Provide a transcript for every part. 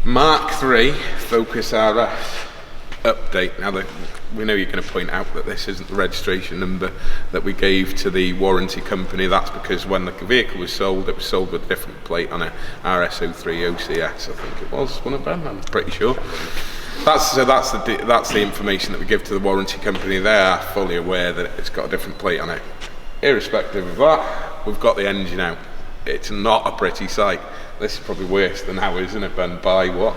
Mk3 Focus RS update. Now, we know you're going to point out that this isn't the registration number that we gave to the warranty company. That's because when the vehicle was sold, it was sold with a different plate on it, RS03 OCS, I think it was one of them, I'm pretty sure. That's the information that we give to the warranty company. They are fully aware that it's got a different plate on it. Irrespective of that, we've got the engine out. It's not a pretty sight. This is probably worse than ours, isn't it, Ben? By what?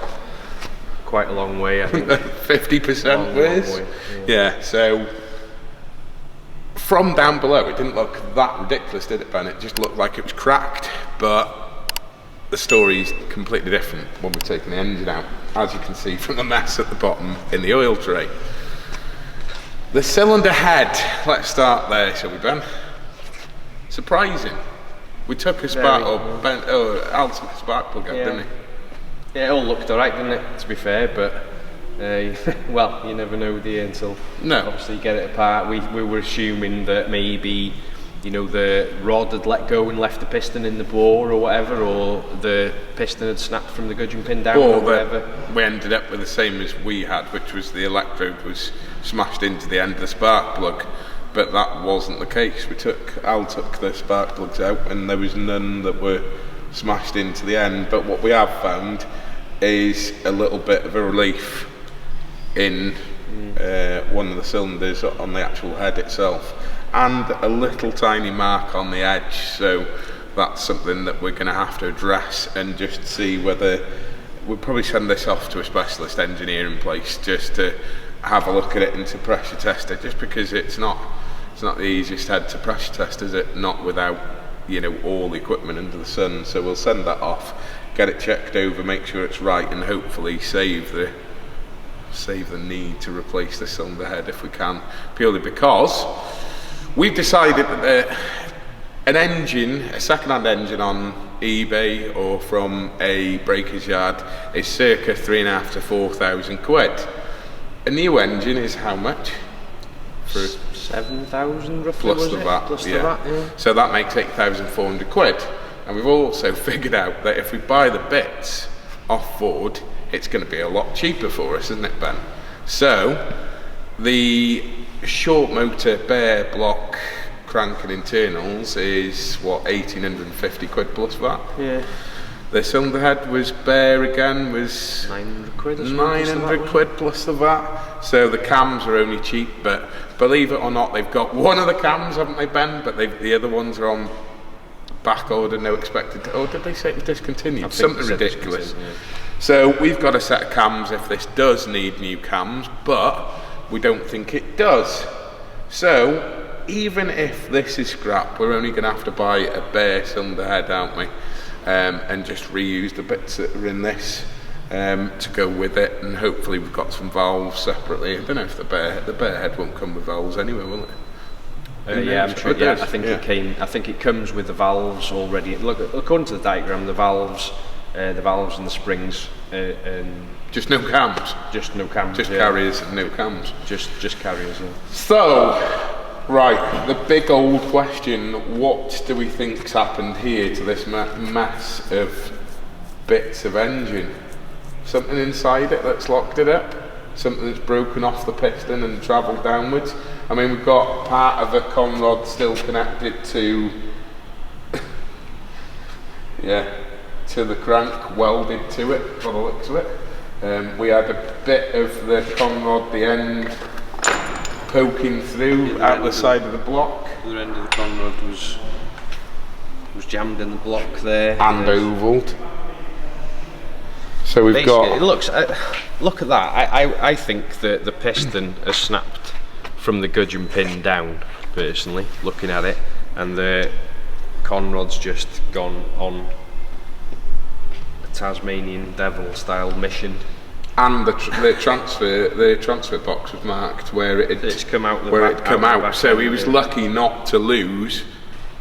Quite a long way, I think. 50% worse? Yeah, so from down below, it didn't look that ridiculous, did it, Ben? It just looked like it was cracked, but the story's completely different when we're taking the engine out, as you can see from the mess at the bottom in the oil tray. The cylinder head, let's start there, shall we, Ben? Surprising. We took a spark, Al took a spark plug out, didn't he? Yeah, it all looked alright, didn't it, to be fair, but well, you never know, do you, until obviously you get it apart. We were assuming that maybe, you know, the rod had let go and left the piston in the bore or whatever, or the piston had snapped from the gudgeon pin down or whatever. We ended up with the same as we had, which was the electrode was smashed into the end of the spark plug. But that wasn't the case. Al took the spark plugs out and there was none that were smashed into the end. But what we have found is a little bit of a relief in one of the cylinders on the actual head itself, and a little tiny mark on the edge. So that's something that we're going to have to address and just see whether we'll probably send this off to a specialist engineering place just to have a look at it and to pressure test it, just because it's not the easiest head to pressure test, is it? Not without, you know, all the equipment under the sun. So we'll send that off, get it checked over, make sure it's right, and hopefully save the need to replace the cylinder head if we can, purely because we've decided that a second-hand engine on eBay or from a breaker's yard is circa 3,500 to 4,000 quid. A new engine is how much? For 7,000 roughly, plus the VAT. Plus the VAT, yeah. So that makes 8,400 quid. And we've also figured out that if we buy the bits off Ford, it's going to be a lot cheaper for us, isn't it, Ben? So the short motor bare block crank and internals is what, 1,850 quid plus VAT? Yeah. The cylinder head was bare again, was 900 quid. 900 quid plus the VAT. So the cams are only cheap, but believe it or not, they've got one of the cams, haven't they, Ben? But the other ones are on back order, no expected. Oh, did they say it was discontinued? Something ridiculous. Yeah. So we've got a set of cams if this does need new cams, but we don't think it does. So even if this is scrap, we're only going to have to buy a bare cylinder head, aren't we? And just reuse the bits that are in this to go with it, and hopefully we've got some valves separately. I don't know if the bare head won't come with valves anyway, will it? Yeah, I'm sure. Yeah, I think it comes with the valves already. Look, according to the diagram, the valves and the springs, just no cams. Just no cams. Just carriers and no cams. Just carriers. Yeah. So. Right, the big old question, what do we think's happened here to this mass of bits of engine? Something inside it that's locked it up? Something that's broken off the piston and travelled downwards? I mean, we've got part of a con rod still connected to to the crank, welded to it, by the looks of it. We had a bit of the con rod, the end, poking through out the side of the block. The end of the con rod was jammed in the block there. And ovalled. So we've basically, got... It looks, look at that. I think that the piston has snapped from the gudgeon pin down, personally, looking at it. And the con rod's just gone on a Tasmanian devil style mission. And the transfer box was marked where it's come out. So he was lucky not to lose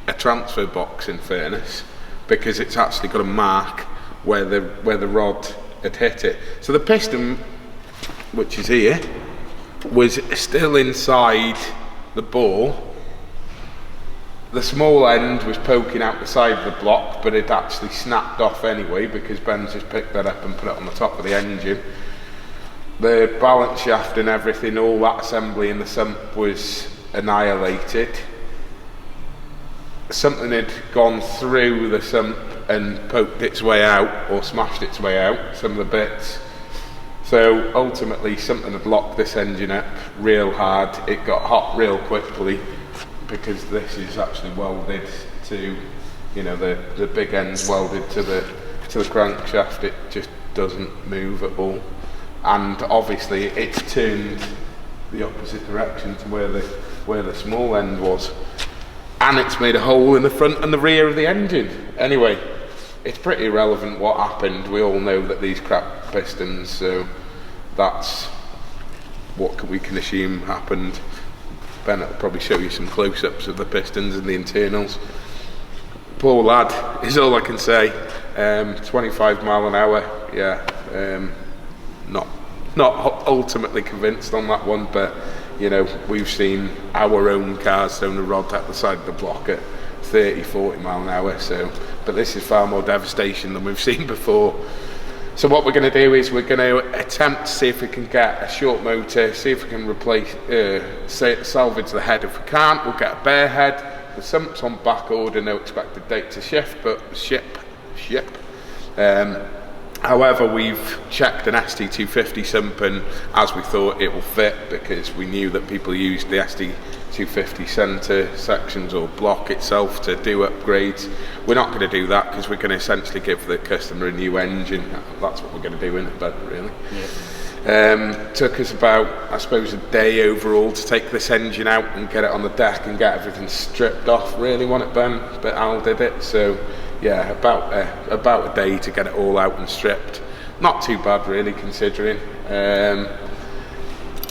a transfer box, in fairness, because it's actually got a mark where the rod had hit it. So the piston, which is here, was still inside the bore, the small end was poking out the side of the block, but it actually snapped off anyway because Ben's just picked that up and put it on the top of the engine. The balance shaft and everything, all that assembly in the sump was annihilated. Something had gone through the sump and poked its way out, or smashed its way out, some of the bits. So ultimately something had locked this engine up real hard. It got hot real quickly because this is actually welded to, you know, the big end's welded to the crankshaft. It just doesn't move at all. And obviously it's turned the opposite direction to where the small end was. And it's made a hole in the front and the rear of the engine. Anyway, it's pretty irrelevant what happened. We all know that these crap pistons, so that's what we can assume happened. Ben will probably show you some close-ups of the pistons and the internals. Poor lad, is all I can say. 25 mile an hour, yeah. Not ultimately convinced on that one, but you know, we've seen our own cars thrown a rod at the side of the block at 30-40 mile an hour, so, but this is far more devastation than we've seen before. So what we're going to do is we're going to attempt to see if we can get a short motor, see if we can replace, salvage the head. If we can't, we'll get a bare head. The sump's on back order, no expected date to ship. However, we've checked an ST250 sump, and as we thought, it will fit because we knew that people used the ST250 centre sections or block itself to do upgrades. We're not going to do that because we're going to essentially give the customer a new engine. That's what we're going to do in it, but really. Yeah. Took us about, I suppose, a day overall to take this engine out and get it on the deck and get everything stripped off. Really want it, Ben, but Al did it, so. Yeah, about a day to get it all out and stripped. Not too bad really, considering.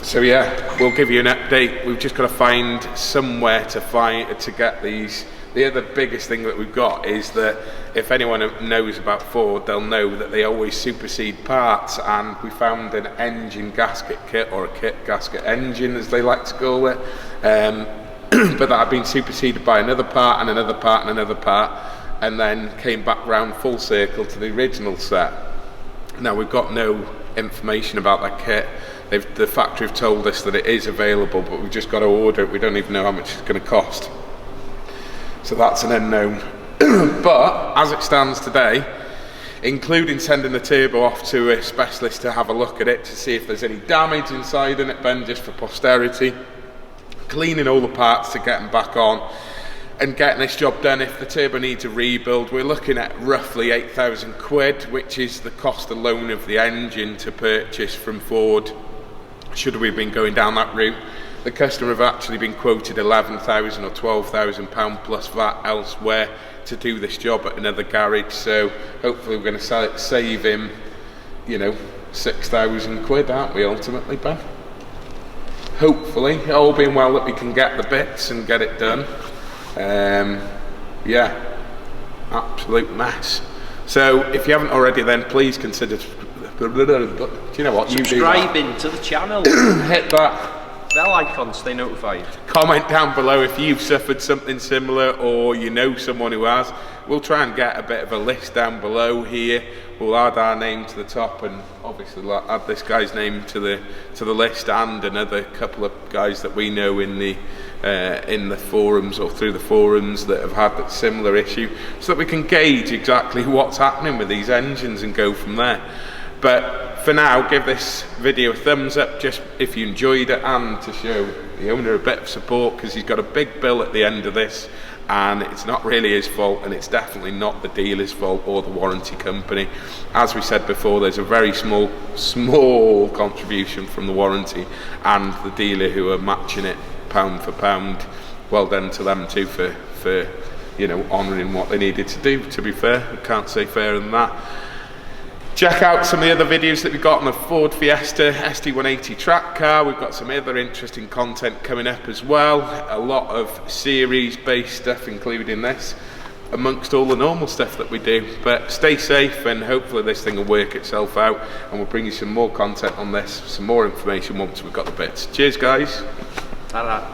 So yeah, we'll give you an update. We've just got to find somewhere to get these. The other biggest thing that we've got is that if anyone knows about Ford, they'll know that they always supersede parts, and we found an engine gasket kit, or a kit gasket engine as they like to call it, but that had been superseded by another part and another part and another part, and then came back round full circle to the original set. Now we've got no information about that kit. The factory have told us that it is available, but we've just got to order it. We don't even know how much it's going to cost. So that's an unknown. But as it stands today, including sending the turbo off to a specialist to have a look at it to see if there's any damage inside in it, Ben, just for posterity, cleaning all the parts to get them back on, and getting this job done. If the turbo needs a rebuild, we're looking at roughly 8,000 quid, which is the cost alone of the engine to purchase from Ford, should we have been going down that route. The customer have actually been quoted £11,000 or £12,000 plus VAT elsewhere to do this job at another garage, so hopefully we're going to save him, you know, 6,000 quid, aren't we, ultimately, Ben? Hopefully, all being well that we can get the bits and get it done. Yeah, absolute mess. So if you haven't already, then please consider, do you know what, subscribing to the channel. Hit that bell icon, stay notified. Comment down below if you've suffered something similar or you know someone who has. We'll try and get a bit of a list down below here. We'll add our name to the top, and obviously add this guy's name to the list, and another couple of guys that we know in the forums or through the forums that have had that similar issue, so that we can gauge exactly what's happening with these engines and go from there. But for now, give this video a thumbs up just if you enjoyed it, and to show the owner a bit of support, because he's got a big bill at the end of this, and it's not really his fault, and it's definitely not the dealer's fault or the warranty company. As we said before, there's a very small contribution from the warranty and the dealer who are matching it pound for pound. Well done to them too for you know, honouring what they needed to do. To be fair, I can't say fairer than that. Check out some of the other videos that we've got on the Ford Fiesta ST180 track car. We've got some other interesting content coming up as well. A lot of series based stuff, including this, amongst all the normal stuff that we do. But stay safe, and hopefully this thing will work itself out, and we'll bring you some more content on this, some more information once we've got the bits. Cheers guys. Ta-da.